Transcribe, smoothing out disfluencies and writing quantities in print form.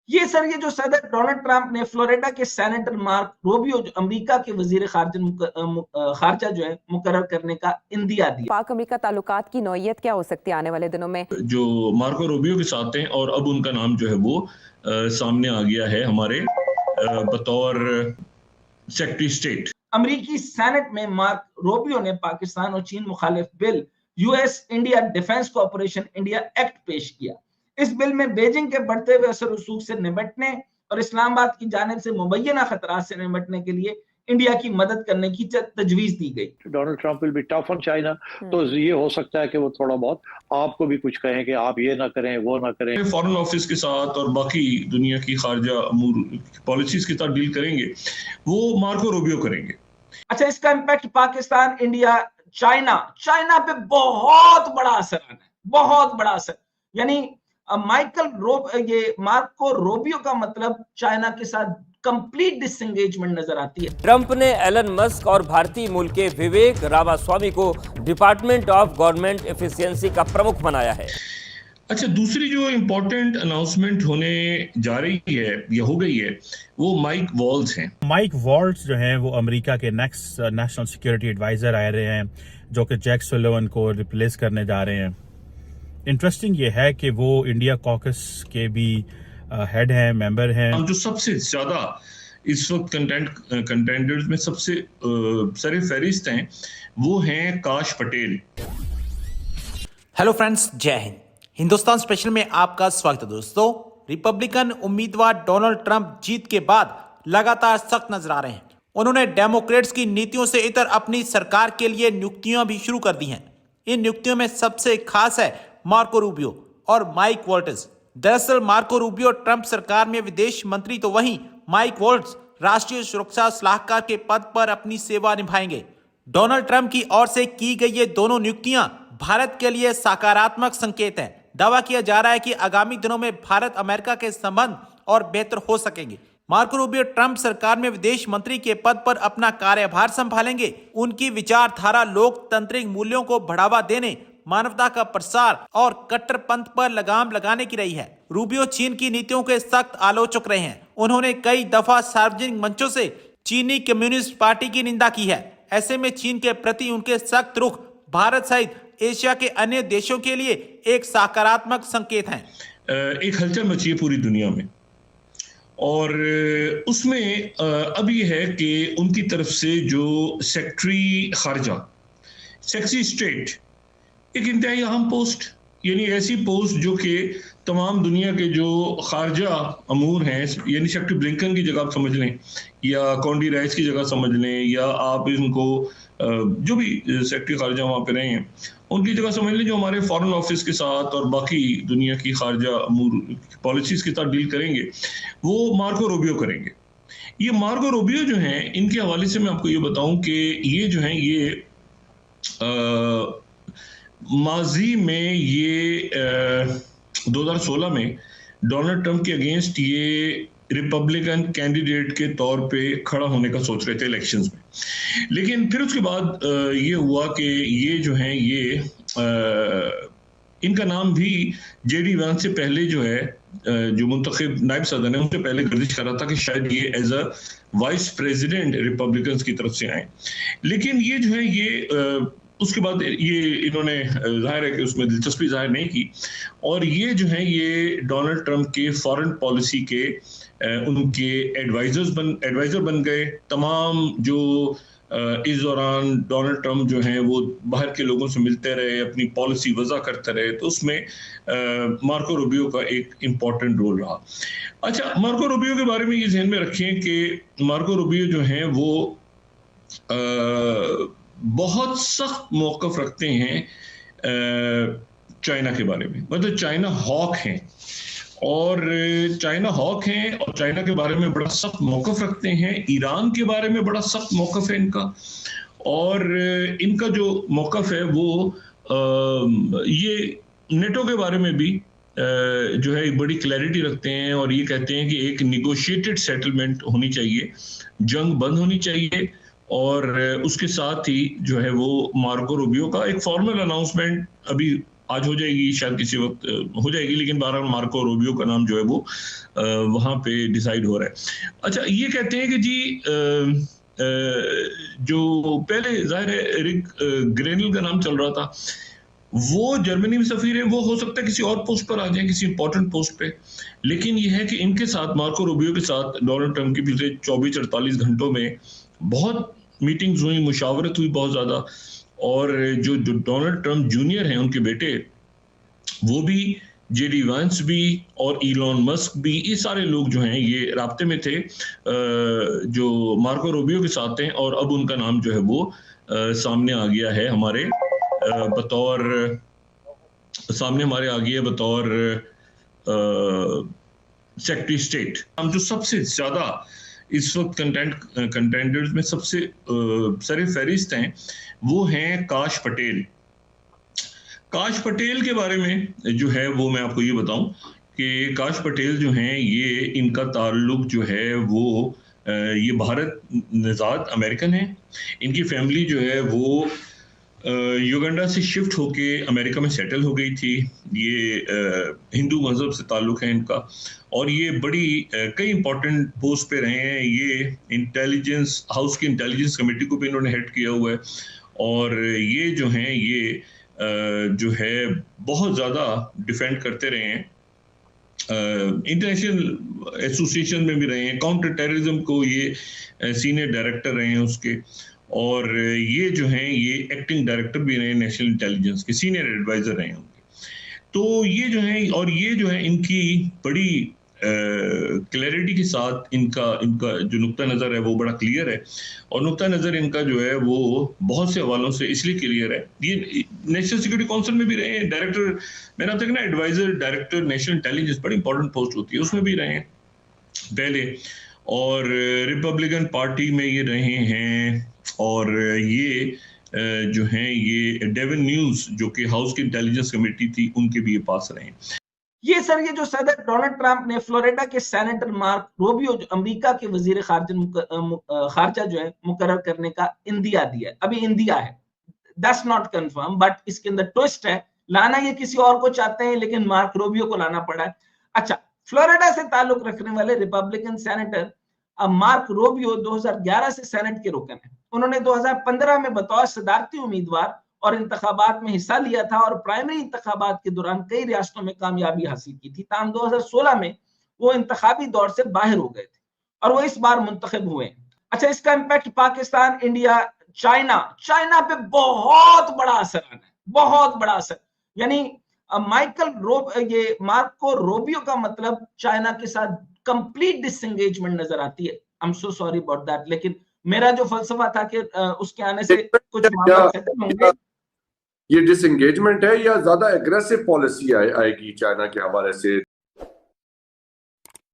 ये सर, ये जो सदर डोनाल्ड ट्रंप ने फ्लोरिडा के सेनेटर मार्क रूबियो जो अमेरिका के वजीर खारजा जो है मुकर्रर करने का इंदिया दिया। पाक अमेरिका ताल्लुकात की नौयत क्या हो सकती है आने वाले दिनों में? जो मार्को रूबियो के साथ हैं और अब उनका नाम जो है वो सामने आ गया है हमारे बतौर सेक्रेटरी स्टेट। अमेरिकी सेनेट में मार्क रूबियो ने पाकिस्तान और चीन मुखालिफ bill US India defence cooperation India act पेश किया। इस बिल में बीजिंग के बढ़ते हुए असर रसूख से निपटने और इस्लामाबाद की जानिब से मुबैना खतरात से निपटने के लिए इंडिया की मदद करने की तजवीज दी गई। Donald Trump will be tough on China, तो ये हो सकता है कि वो थोड़ा बहुत आपको भी कुछ कहें कि आप ये ना करें, वो ना करें। फॉरेन ऑफिस के साथ और बाकी दुनिया की खारजा पॉलिसीज के साथ डील करेंगे, वो मार्को रूबियो करेंगे। अच्छा, इसका इम्पैक्ट पाकिस्तान, इंडिया, चाइना पे बहुत बड़ा असर आना है, बहुत बड़ा असर। यानी ये मार्को रूबियो का मतलब चाइना के साथ कंप्लीट डिसएंगेजमेंट नजर आती है। ट्रंप ने एलन मस्क और भारतीय मूल के विवेक रामास्वामी को डिपार्टमेंट ऑफ गवर्नमेंट एफिशिएंसी का प्रमुख बनाया है। अच्छा, दूसरी जो इम्पोर्टेंट अनाउंसमेंट होने जा रही है या हो गई है, वो माइक वॉल्स हैं। माइक वॉल्स जो हैं वो अमेरिका के नेक्स्ट नेशनल सिक्योरिटी एडवाइजर आ रहे हैं, जो कि जैक सुलिवन को रिप्लेस करने जा रहे हैं। इंटरेस्टिंग ये है कि वो इंडिया कॉकस के भी हेड हैं, मेंबर हैं। जो सबसे ज्यादा इस वक्त कंटेंडर्स में सबसे सरे फहरिस्त हैं, वो हैं काश पटेल। हेलो फ्रेंड्स, जय हिंद। हिंदुस्तान स्पेशल में आपका स्वागत है दोस्तों। रिपब्लिकन उम्मीदवार डोनाल्ड ट्रंप जीत के बाद लगातार सख्त नजर आ रहे हैं। उन्होंने डेमोक्रेट्स की नीतियों से इतर अपनी सरकार के लिए नियुक्तियां भी शुरू कर दी हैं। इन नियुक्तियों में सबसे खास है मार्को रूबियो और माइक वॉल्ट्ज। दरअसल मार्को रूबियो ट्रंप सरकार में विदेश मंत्री, तो वहीं माइक वॉल्ट्ज राष्ट्रीय सुरक्षा सलाहकार के पद पर अपनी सेवा निभाएंगे। डोनाल्ड ट्रंप की ओर से की गई ये दोनों नियुक्तियां भारत के लिए सकारात्मक संकेत हैं। दावा किया जा रहा है कि आगामी दिनों में भारत अमेरिका के संबंध और बेहतर हो सकेंगे। मार्को रूबियो ट्रंप सरकार में विदेश मंत्री के पद पर अपना कार्यभार संभालेंगे। उनकी विचारधारा लोकतांत्रिक मूल्यों को बढ़ावा देने, मानवता का प्रसार और कट्टरपंथ पर लगाम लगाने की रही है। रूबियो चीन की नीतियों के सख्त आलोचक रहे हैं। उन्होंने कई दफा सार्वजनिक मंचों से चीनी कम्युनिस्ट पार्टी की निंदा की है। ऐसे में चीन के प्रति उनके सख्त रुख भारत सहित एशिया के अन्य देशों के लिए एक सकारात्मक संकेत हैं। एक हलचल मची है पूरी दुनिया में, और उसमें अब ये है कि उनकी तरफ से जो सेक्रेटरी खारजा, सेक्रेटरी स्टेट, एक इंतहाई अहम पोस्ट, यानी ऐसी पोस्ट जो कि तमाम दुनिया के जो खारजा अमूर हैं, यानी सेक्रेटरी ब्लिंकन की जगह आप समझ लें, या कॉन्डी राइस की जगह समझ लें, या आप इनको जो भी सेक्रेटरी खारजा वहाँ पे रहे हैं उनकी जगह समझ लें, जो हमारे फॉरेन ऑफिस के साथ और बाकी दुनिया की खारजा अमूर पॉलिसीज के साथ डील करेंगे, वो मार्को रूबियो करेंगे। ये मार्को रूबियो जो हैं, इनके हवाले से मैं आपको ये बताऊं कि ये जो हैं ये माजी में ये 2016 में डोनाल्ड ट्रंप के अगेंस्ट ये रिपब्लिकन कैंडिडेट के तौर पे खड़ा होने का सोच रहे थे इलेक्शंस में, लेकिन फिर उसके बाद ये हुआ कि ये जो हैं ये इनका नाम भी जेडी वांस से पहले जो है जो मुंतखब नायब सदर है उनसे पहले गर्दिश कर रहा था कि शायद ये as a vice president republican की तरफ से आए, लेकिन ये जो है ये उसके बाद ये इन्होंने जाहिर है कि उसमें दिलचस्पी जाहिर नहीं की, और ये जो है ये डोनाल्ड ट्रंप के फॉरेन पॉलिसी के उनके एडवाइजर बन गए। तमाम जो इस दौरान डोनाल्ड ट्रंप जो हैं वो बाहर के लोगों से मिलते रहे, अपनी पॉलिसी वज़ा करते रहे, तो उसमें मार्को रूबियो का एक इम्पॉर्टेंट रोल रहा। अच्छा, मार्को रूबियो के बारे में ये ध्यान में रखें कि मार्को रूबियो जो हैं वो बहुत सख्त मौक़िफ़ रखते हैं चाइना के बारे में, मतलब चाइना हॉक हैं, और चाइना हॉक हैं और चाइना के बारे में बड़ा सख्त मौक़िफ़ रखते हैं। ईरान के बारे में बड़ा सख्त मौक़िफ़ है इनका, और इनका जो मौक़िफ़ है वो ये नेटो के बारे में भी जो है बड़ी क्लैरिटी रखते हैं, और ये कहते हैं कि एक निगोशिएटेड सेटलमेंट होनी चाहिए, जंग बंद होनी चाहिए, और उसके साथ ही जो है वो मार्को रूबियो का एक फॉर्मल अनाउंसमेंट अभी आज हो जाएगी, शायद किसी वक्त हो जाएगी, लेकिन बहरहाल मार्को रूबियो का नाम जो है वो वहां पे डिसाइड हो रहा है। अच्छा, ये कहते हैं कि जी जो पहले जाहिर है रिक ग्रेनल का नाम चल रहा था, वो जर्मनी में सफीर है, वो हो सकता है किसी और पोस्ट पर आ जाए, किसी इंपॉर्टेंट पोस्ट पे। लेकिन ये है कि इनके साथ, मार्को रूबियो के साथ डोनाल्ड ट्रंप की पिछले 24-48 घंटों में बहुत मीटिंग्स हुई, मुशावरत हुई बहुत ज्यादा। और जो डोनाल्ड ट्रंप जूनियर हैं, उनके बेटे, वो भी, जेडी वांस भी और इलॉन मस्क भी, ये सारे लोग जो हैं ये राब्ते में थे जो मार्को रूबियो के साथ हैं। और अब उनका नाम जो है वो सामने आ गया है हमारे बतौर सेक्रेटरी स्टेट। हम जो सबसे ज्यादा इस वक्त कंटेंडर्स में सबसे सरे फहरिस्त हैं वो हैं काश पटेल। काश पटेल के बारे में जो है वो मैं आपको ये बताऊं कि काश पटेल जो हैं ये, इनका ताल्लुक जो है वो ये भारत निजात अमेरिकन है। इनकी फैमिली जो है वो युगांडा से शिफ्ट होके अमेरिका में सेटल हो गई थी। ये हिंदू मजहब से ताल्लुक है इनका, और ये बड़ी कई इंपॉर्टेंट पोस्ट पे रहे हैं। ये इंटेलिजेंस हाउस की इंटेलिजेंस कमेटी को भी इन्होंने हेड किया हुआ है। और ये जो हैं ये जो है बहुत ज़्यादा डिफेंड करते रहे हैं, इंटरनेशनल एसोसिएशन में भी रहे हैं, काउंटर टेररिज्म को ये सीनियर डायरेक्टर रहे हैं उसके। और ये जो हैं ये एक्टिंग डायरेक्टर भी रहे, नेशनल इंटेलिजेंस के सीनियर एडवाइजर रहे हैं उनके। तो ये जो हैं, और ये जो है इनकी बड़ी क्लैरिटी के साथ इनका जो नुक्ता नज़र है वो बड़ा क्लियर है। और नुक्ता नज़र इनका जो है वो बहुत से हवालों से इसलिए क्लियर है, ये नेशनल सिक्योरिटी काउंसिल में भी रहे हैं डायरेक्टर, मैंने अब तक ना एडवाइजर डायरेक्टर नेशनल इंटेलिजेंस, बड़ी इंपॉर्टेंट पोस्ट होती है, उसमें भी रहे हैं पहले। और रिपब्लिकन पार्टी में ये रहे हैं। और ये जो हैं ये डेवन न्यूज जो कि हाउस की इंटेलिजेंस कमेटी थी, उनके भी ये पास रहे हैं। ये सर, ये जो सदर डोनाल्ड ट्रंप ने फ्लोरिडा के सेनेटर मार्क रूबियो जो अमेरिका के वजीर खारजा जो है मुकर्रर करने का इंदिया दिया है। अभी इंदिया है, दैट्स नॉट कंफर्म, बट इसके अंदर ट्विस्ट है। लाना ये किसी और को चाहते हैं, लेकिन मार्क रूबियो को लाना पड़ा है। अच्छा, फ्लोरिडा से ताल्लुक रखने वाले रिपब्लिकन सेनेटर मार्क रूबियो 2011 से सेनेट के रुकन है। उन्होंने 2015 में बतौर सदारती उम्मीदवार और इंतखाबात में हिस्सा लिया था और प्राइमरी इंतखाबात के दौरान कई रियासतों में कामयाबी हासिल की थी। ताहम 2016 में वो इंतखाबी दौर से बाहर हो गए थे और वो इस बार मुंतखब हुए हैं। अच्छा, इसका इम्पैक्ट पाकिस्तान, इंडिया, चाइना पे बहुत बड़ा असर आना है, बहुत बड़ा असर। यानी ये मार्को रूबियो का मतलब चाइना के साथ कंप्लीट डिसएंगेजमेंट नजर आती है। I am so sorry about that, लेकिन मेरा जो फलसफा था कि उसके आने से कुछ मामले सेटल होंगे। ये डिसएंगेजमेंट है या ज्यादा एग्रेसिव पॉलिसी आएगी चाइना के हवाले से?